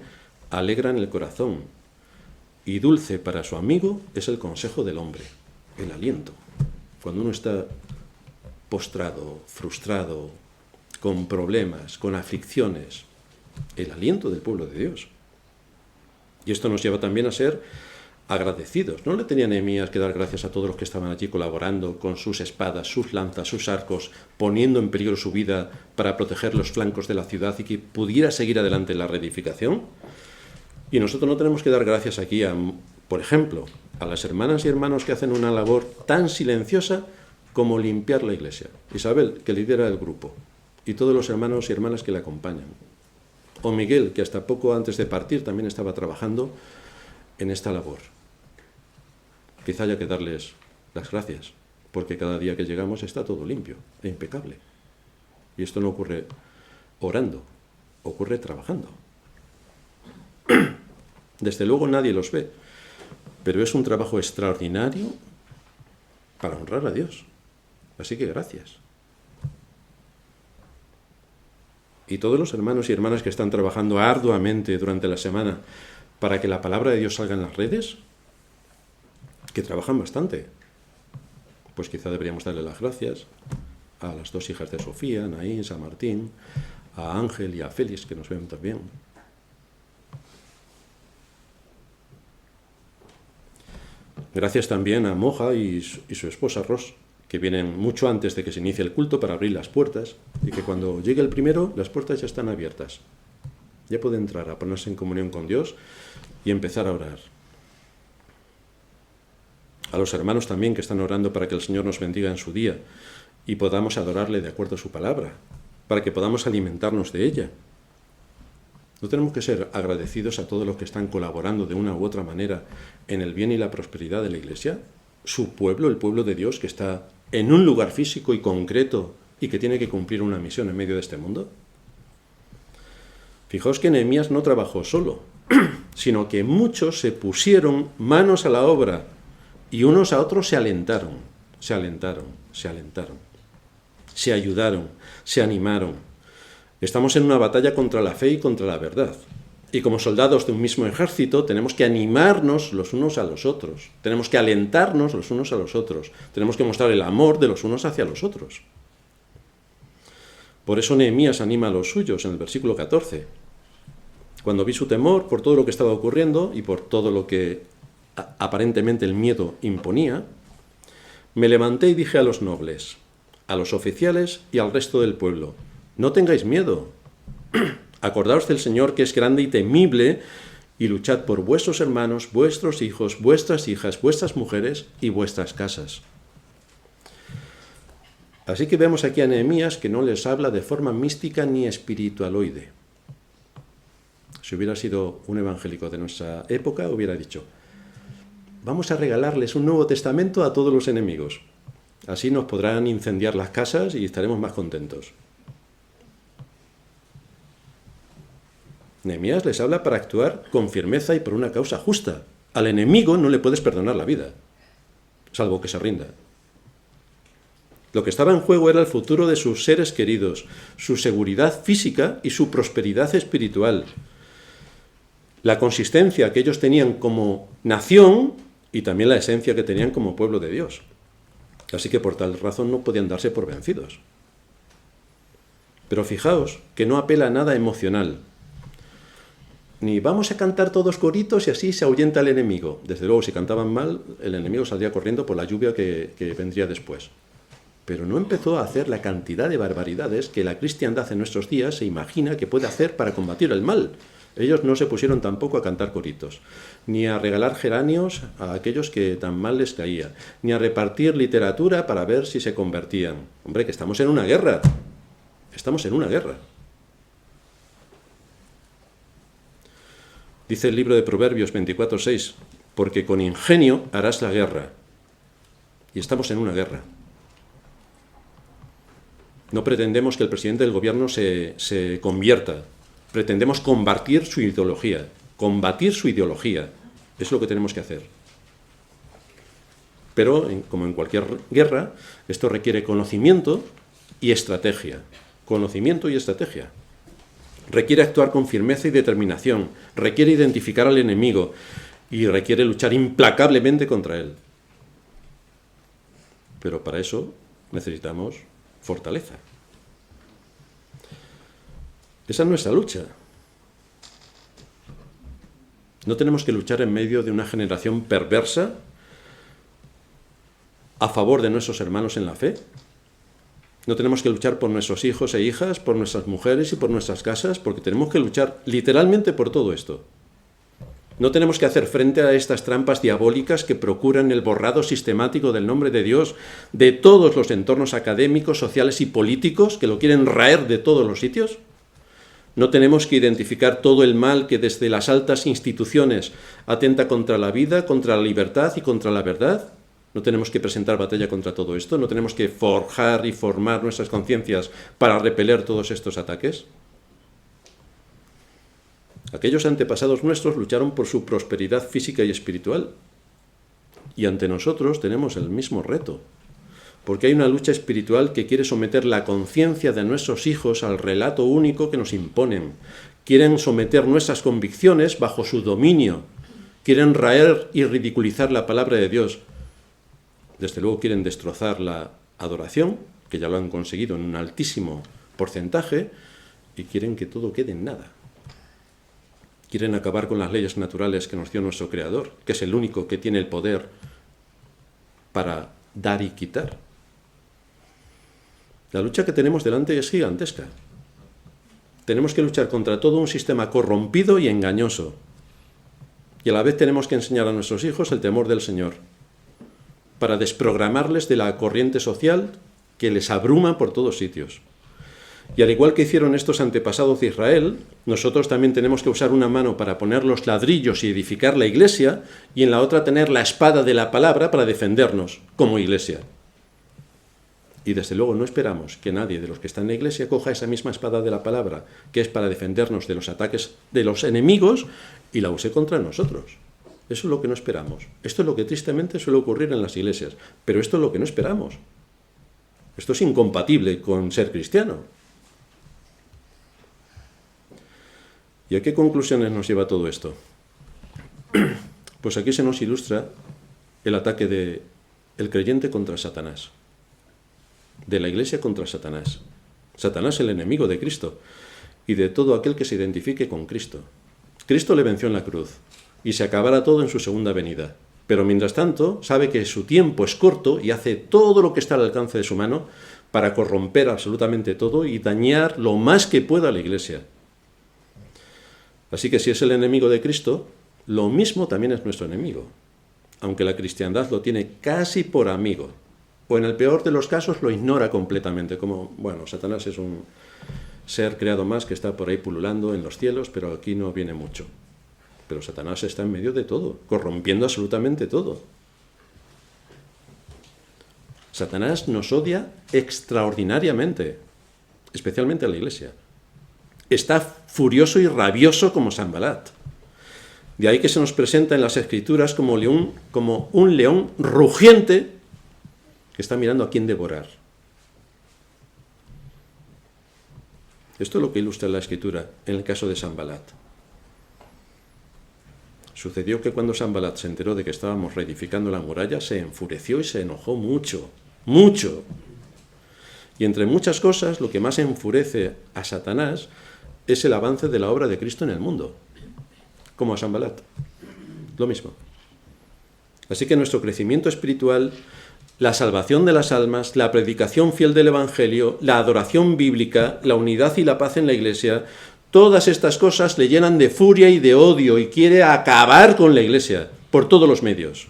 alegran el corazón, y dulce para su amigo es el consejo del hombre, el aliento. Cuando uno está postrado, frustrado, con problemas, con aflicciones, el aliento del pueblo de Dios. Y esto nos lleva también a ser agradecidos. No le tenía Nehemías que dar gracias a todos los que estaban allí colaborando con sus espadas, sus lanzas, sus arcos, poniendo en peligro su vida para proteger los flancos de la ciudad y que pudiera seguir adelante la reedificación. Y nosotros no tenemos que dar gracias aquí por ejemplo, a las hermanas y hermanos que hacen una labor tan silenciosa como limpiar la iglesia. Isabel, que lidera el grupo, y todos los hermanos y hermanas que le acompañan. O Miguel, que hasta poco antes de partir también estaba trabajando en esta labor. Quizá haya que darles las gracias, porque cada día que llegamos está todo limpio e impecable. Y esto no ocurre orando, ocurre trabajando. Desde luego nadie los ve, pero es un trabajo extraordinario para honrar a Dios. Así que gracias. Y todos los hermanos y hermanas que están trabajando arduamente durante la semana para que la palabra de Dios salga en las redes, que trabajan bastante, pues quizá deberíamos darle las gracias a las dos hijas de Sofía, Anaís, a Martín, a Ángel y a Félix, que nos ven también. Gracias también a Moja y su esposa Ros, que vienen mucho antes de que se inicie el culto para abrir las puertas, y que cuando llegue el primero, las puertas ya están abiertas. Ya puede entrar a ponerse en comunión con Dios y empezar a orar. A los hermanos también que están orando para que el Señor nos bendiga en su día y podamos adorarle de acuerdo a su palabra, para que podamos alimentarnos de ella. ¿No tenemos que ser agradecidos a todos los que están colaborando de una u otra manera en el bien y la prosperidad de la Iglesia? Su pueblo, el pueblo de Dios, que está en un lugar físico y concreto y que tiene que cumplir una misión en medio de este mundo. Fijaos que Nehemías no trabajó solo, sino que muchos se pusieron manos a la obra y unos a otros se alentaron, se ayudaron, se animaron. Estamos en una batalla contra la fe y contra la verdad. Y como soldados de un mismo ejército tenemos que animarnos los unos a los otros. Tenemos que alentarnos los unos a los otros. Tenemos que mostrar el amor de los unos hacia los otros. Por eso Nehemías anima a los suyos en el versículo 14. Cuando vi su temor por todo lo que estaba ocurriendo y por todo lo que aparentemente el miedo imponía, me levanté y dije a los nobles, a los oficiales y al resto del pueblo: no tengáis miedo. Acordaos del Señor, que es grande y temible, y luchad por vuestros hermanos, vuestros hijos, vuestras hijas, vuestras mujeres y vuestras casas. Así que vemos aquí a Nehemías que no les habla de forma mística ni espiritualoide. Si hubiera sido un evangélico de nuestra época, hubiera dicho: vamos a regalarles un Nuevo Testamento a todos los enemigos. Así nos podrán incendiar las casas y estaremos más contentos. Nehemías les habla para actuar con firmeza y por una causa justa. Al enemigo no le puedes perdonar la vida, salvo que se rinda. Lo que estaba en juego era el futuro de sus seres queridos, su seguridad física y su prosperidad espiritual. La consistencia que ellos tenían como nación y también la esencia que tenían como pueblo de Dios. Así que por tal razón no podían darse por vencidos. Pero fijaos que no apela a nada emocional. Ni vamos a cantar todos coritos y así se ahuyenta el enemigo. Desde luego, si cantaban mal, el enemigo saldría corriendo por la lluvia que vendría después. Pero no empezó a hacer la cantidad de barbaridades que la cristiandad en nuestros días se imagina que puede hacer para combatir el mal. Ellos no se pusieron tampoco a cantar coritos, ni a regalar geranios a aquellos que tan mal les caía, ni a repartir literatura para ver si se convertían. Hombre, que estamos en una guerra. Estamos en una guerra. Dice el libro de Proverbios 24:6, porque con ingenio harás la guerra. Y estamos en una guerra. No pretendemos que el presidente del gobierno se convierta. Pretendemos combatir su ideología. combatir su ideología. Es lo que tenemos que hacer. Pero, como en cualquier guerra, esto requiere conocimiento y estrategia. Conocimiento y estrategia. Requiere actuar con firmeza y determinación. Requiere identificar al enemigo y requiere luchar implacablemente contra él. Pero para eso necesitamos fortaleza. Esa es nuestra lucha. No tenemos que luchar en medio de una generación perversa a favor de nuestros hermanos en la fe. No tenemos que luchar por nuestros hijos e hijas, por nuestras mujeres y por nuestras casas, porque tenemos que luchar literalmente por todo esto. No tenemos que hacer frente a estas trampas diabólicas que procuran el borrado sistemático del nombre de Dios de todos los entornos académicos, sociales y políticos que lo quieren raer de todos los sitios. No tenemos que identificar todo el mal que desde las altas instituciones atenta contra la vida, contra la libertad y contra la verdad. No tenemos que presentar batalla contra todo esto. No tenemos que forjar y formar nuestras conciencias para repeler todos estos ataques. Aquellos antepasados nuestros lucharon por su prosperidad física y espiritual. Y ante nosotros tenemos el mismo reto. Porque hay una lucha espiritual que quiere someter la conciencia de nuestros hijos al relato único que nos imponen. Quieren someter nuestras convicciones bajo su dominio. Quieren raer y ridiculizar la palabra de Dios. Desde luego quieren destrozar la adoración, que ya lo han conseguido en un altísimo porcentaje, y quieren que todo quede en nada. Quieren acabar con las leyes naturales que nos dio nuestro Creador, que es el único que tiene el poder para dar y quitar. La lucha que tenemos delante es gigantesca. Tenemos que luchar contra todo un sistema corrompido y engañoso. Y a la vez tenemos que enseñar a nuestros hijos el temor del Señor, para desprogramarles de la corriente social que les abruma por todos sitios. Y al igual que hicieron estos antepasados de Israel, nosotros también tenemos que usar una mano para poner los ladrillos y edificar la iglesia, y en la otra tener la espada de la palabra para defendernos como iglesia. Y desde luego no esperamos que nadie de los que están en la iglesia coja esa misma espada de la palabra, que es para defendernos de los ataques de los enemigos, y la use contra nosotros. Eso es lo que no esperamos. Esto es lo que tristemente suele ocurrir en las iglesias, pero esto es lo que no esperamos. Esto es incompatible con ser cristiano. ¿Y a qué conclusiones nos lleva todo esto? Pues aquí se nos ilustra el ataque del creyente contra Satanás, de la iglesia contra Satanás. Satanás es el enemigo de Cristo y de todo aquel que se identifique con Cristo. Cristo le venció en la cruz y se acabará todo en su segunda venida. Pero mientras tanto, sabe que su tiempo es corto y hace todo lo que está al alcance de su mano para corromper absolutamente todo y dañar lo más que pueda a la iglesia. Así que si es el enemigo de Cristo, lo mismo también es nuestro enemigo, aunque la cristiandad lo tiene casi por amigo, o en el peor de los casos lo ignora completamente, como, bueno, Satanás es un ser creado más que está por ahí pululando en los cielos, pero aquí no viene mucho. Pero Satanás está en medio de todo, corrompiendo absolutamente todo. Satanás nos odia extraordinariamente, especialmente a la iglesia. Está furioso y rabioso como Sanbalat. De ahí que se nos presenta en las Escrituras como un león rugiente que está mirando a quién devorar. Esto es lo que ilustra la Escritura en el caso de Sanbalat. Sucedió que cuando Sanbalat se enteró de que estábamos reedificando la muralla, se enfureció y se enojó mucho, mucho. Y entre muchas cosas, lo que más enfurece a Satanás es el avance de la obra de Cristo en el mundo, como a Sanbalat, lo mismo. Así que nuestro crecimiento espiritual, la salvación de las almas, la predicación fiel del Evangelio, la adoración bíblica, la unidad y la paz en la iglesia, todas estas cosas le llenan de furia y de odio y quiere acabar con la iglesia por todos los medios.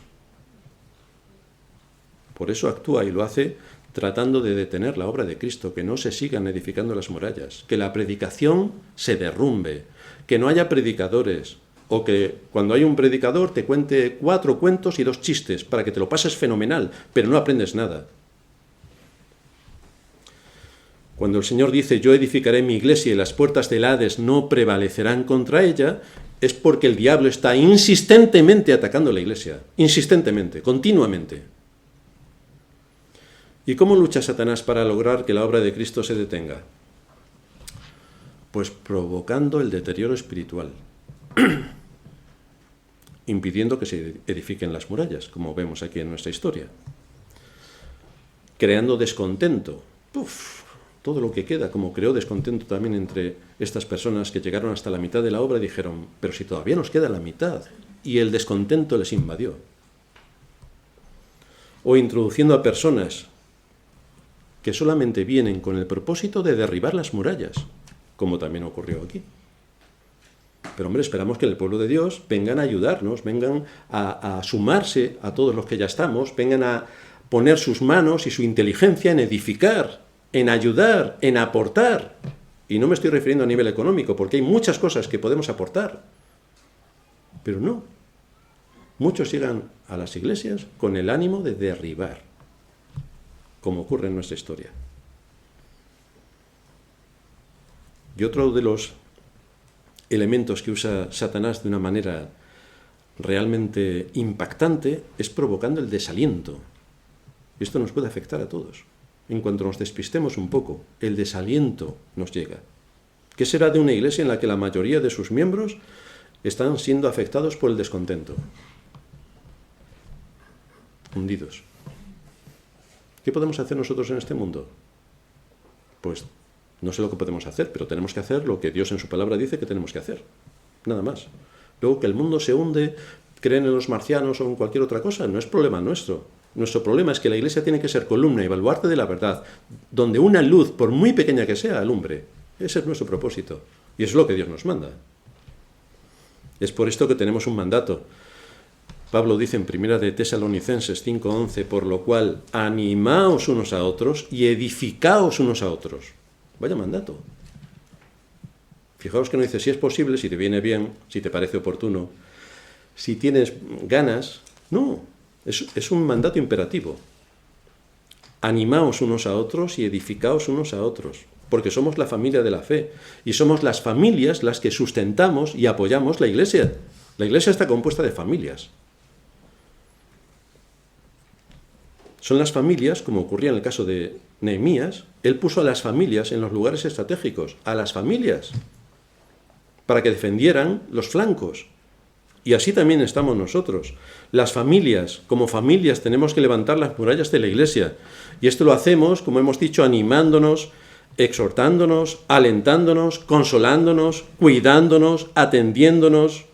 Por eso actúa y lo hace tratando de detener la obra de Cristo, que no se sigan edificando las murallas, que la predicación se derrumbe, que no haya predicadores, o que cuando hay un predicador te cuente 4 cuentos y 2 chistes para que te lo pases fenomenal, pero no aprendes nada. Cuando el Señor dice, yo edificaré mi iglesia y las puertas del Hades no prevalecerán contra ella, es porque el diablo está insistentemente atacando la iglesia, insistentemente, continuamente. ¿Y cómo lucha Satanás para lograr que la obra de Cristo se detenga? Pues provocando el deterioro espiritual, impidiendo que se edifiquen las murallas, como vemos aquí en nuestra historia, creando descontento. Todo lo que queda, como creó descontento también entre estas personas que llegaron hasta la mitad de la obra y dijeron, pero si todavía nos queda la mitad, y el descontento les invadió. O introduciendo a personas que solamente vienen con el propósito de derribar las murallas, como también ocurrió aquí. Pero hombre, esperamos que el pueblo de Dios vengan a ayudarnos, vengan a sumarse a todos los que ya estamos, vengan a poner sus manos y su inteligencia en edificar, en ayudar, en aportar. Y no me estoy refiriendo a nivel económico, porque hay muchas cosas que podemos aportar. Pero no. Muchos llegan a las iglesias con el ánimo de derribar, como ocurre en nuestra historia. Y otro de los elementos que usa Satanás de una manera realmente impactante es provocando el desaliento. Esto nos puede afectar a todos. En cuanto nos despistemos un poco, el desaliento nos llega. ¿Qué será de una iglesia en la que la mayoría de sus miembros están siendo afectados por el descontento? Hundidos. ¿Qué podemos hacer nosotros en este mundo? Pues no sé lo que podemos hacer, pero tenemos que hacer lo que Dios en su palabra dice que tenemos que hacer. Nada más. Luego que el mundo se hunde, creen en los marcianos o en cualquier otra cosa, no es problema nuestro. Nuestro problema es que la iglesia tiene que ser columna y baluarte de la verdad, donde una luz, por muy pequeña que sea, alumbre. Ese es nuestro propósito. Y es lo que Dios nos manda. Es por esto que tenemos un mandato. Pablo dice en 1 de Tesalonicenses 5:11, por lo cual animaos unos a otros y edificaos unos a otros. Vaya mandato. Fijaos que no dice si es posible, si te viene bien, si te parece oportuno, si tienes ganas. No. Es un mandato imperativo. Animaos unos a otros y edificaos unos a otros, porque somos la familia de la fe y somos las familias las que sustentamos y apoyamos la iglesia. La iglesia está compuesta de familias. Son las familias, como ocurría en el caso de Nehemías, él puso a las familias en los lugares estratégicos, a las familias, para que defendieran los flancos. Y así también estamos nosotros. Las familias, como familias, tenemos que levantar las murallas de la iglesia. Y esto lo hacemos, como hemos dicho, animándonos, exhortándonos, alentándonos, consolándonos, cuidándonos, atendiéndonos.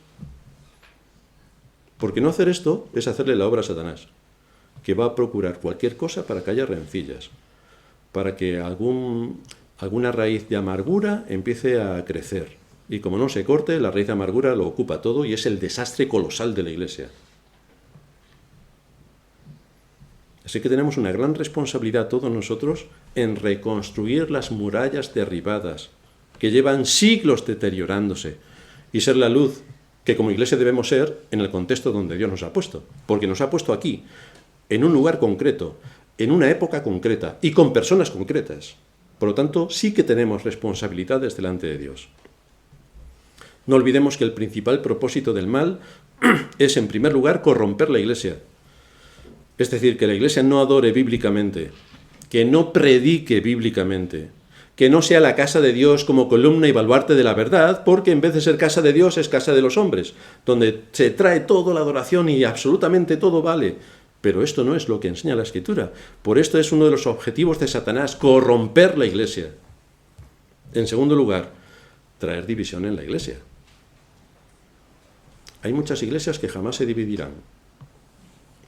Porque no hacer esto es hacerle la obra a Satanás, que va a procurar cualquier cosa para que haya rencillas, para que alguna raíz de amargura empiece a crecer. Y como no se corte, la raíz de amargura lo ocupa todo y es el desastre colosal de la iglesia. Así que tenemos una gran responsabilidad todos nosotros en reconstruir las murallas derribadas, que llevan siglos deteriorándose, y ser la luz que como iglesia debemos ser en el contexto donde Dios nos ha puesto. Porque nos ha puesto aquí, en un lugar concreto, en una época concreta y con personas concretas. Por lo tanto, sí que tenemos responsabilidades delante de Dios. No olvidemos que el principal propósito del mal es, en primer lugar, corromper la iglesia. Es decir, que la iglesia no adore bíblicamente, que no predique bíblicamente, que no sea la casa de Dios como columna y baluarte de la verdad, porque en vez de ser casa de Dios es casa de los hombres, donde se trae toda la adoración y absolutamente todo vale. Pero esto no es lo que enseña la Escritura. Por esto es uno de los objetivos de Satanás, corromper la iglesia. En segundo lugar, traer división en la iglesia. Hay muchas iglesias que jamás se dividirán,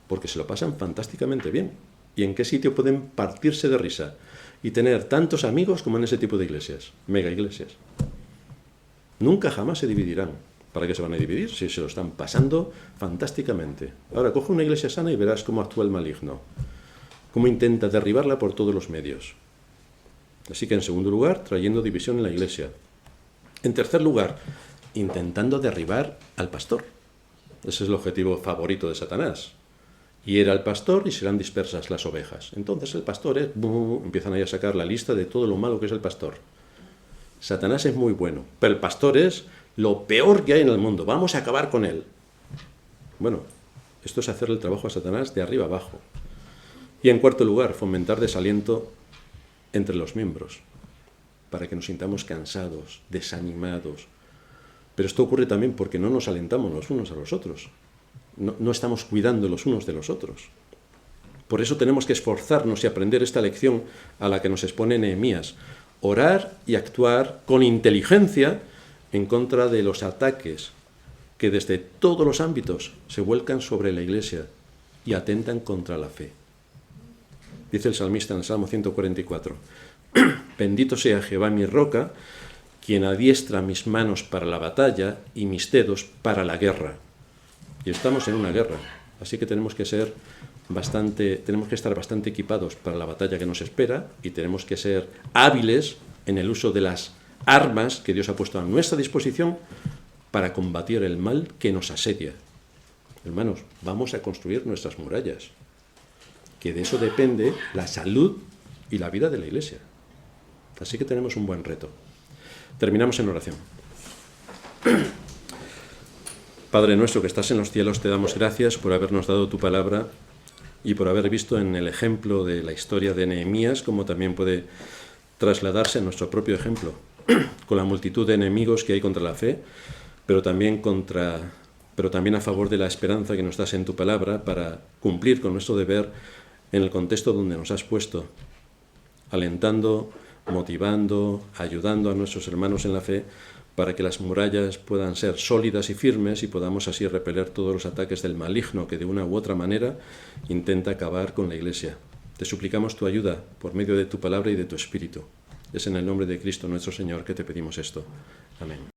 porque se lo pasan fantásticamente bien. ¿Y en qué sitio pueden partirse de risa y tener tantos amigos como en ese tipo de iglesias, mega iglesias? Nunca jamás se dividirán. ¿Para qué se van a dividir? Si se lo están pasando fantásticamente. Ahora, coge una iglesia sana y verás cómo actúa el maligno, cómo intenta derribarla por todos los medios. Así que, en segundo lugar, trayendo división en la iglesia. En tercer lugar, intentando derribar al pastor. Ese es el objetivo favorito de Satanás. Hiera al pastor y serán dispersas las ovejas. Entonces el pastor empiezan ahí a sacar la lista de todo lo malo que es el pastor. Satanás es muy bueno, pero el pastor es lo peor que hay en el mundo. Vamos a acabar con él. Bueno, esto es hacer el trabajo a Satanás de arriba abajo. Y en cuarto lugar, fomentar desaliento entre los miembros, para que nos sintamos cansados, desanimados. Pero esto ocurre también porque no nos alentamos los unos a los otros. No estamos cuidando los unos de los otros. Por eso tenemos que esforzarnos y aprender esta lección a la que nos expone Nehemías. Orar y actuar con inteligencia en contra de los ataques que desde todos los ámbitos se vuelcan sobre la Iglesia y atentan contra la fe. Dice el salmista en el Salmo 144, bendito sea Jehová mi roca, quien adiestra mis manos para la batalla y mis dedos para la guerra. Y estamos en una guerra, así que tenemos que estar bastante equipados para la batalla que nos espera y tenemos que ser hábiles en el uso de las armas que Dios ha puesto a nuestra disposición para combatir el mal que nos asedia. Hermanos, vamos a construir nuestras murallas, que de eso depende la salud y la vida de la Iglesia. Así que tenemos un buen reto. Terminamos en oración. Padre nuestro que estás en los cielos, te damos gracias por habernos dado tu palabra y por haber visto en el ejemplo de la historia de Nehemías cómo también puede trasladarse a nuestro propio ejemplo, con la multitud de enemigos que hay contra la fe, pero también a favor de la esperanza que nos das en tu palabra para cumplir con nuestro deber en el contexto donde nos has puesto, alentando, motivando, ayudando a nuestros hermanos en la fe para que las murallas puedan ser sólidas y firmes y podamos así repeler todos los ataques del maligno que de una u otra manera intenta acabar con la Iglesia. Te suplicamos tu ayuda por medio de tu palabra y de tu Espíritu. Es en el nombre de Cristo nuestro Señor que te pedimos esto. Amén.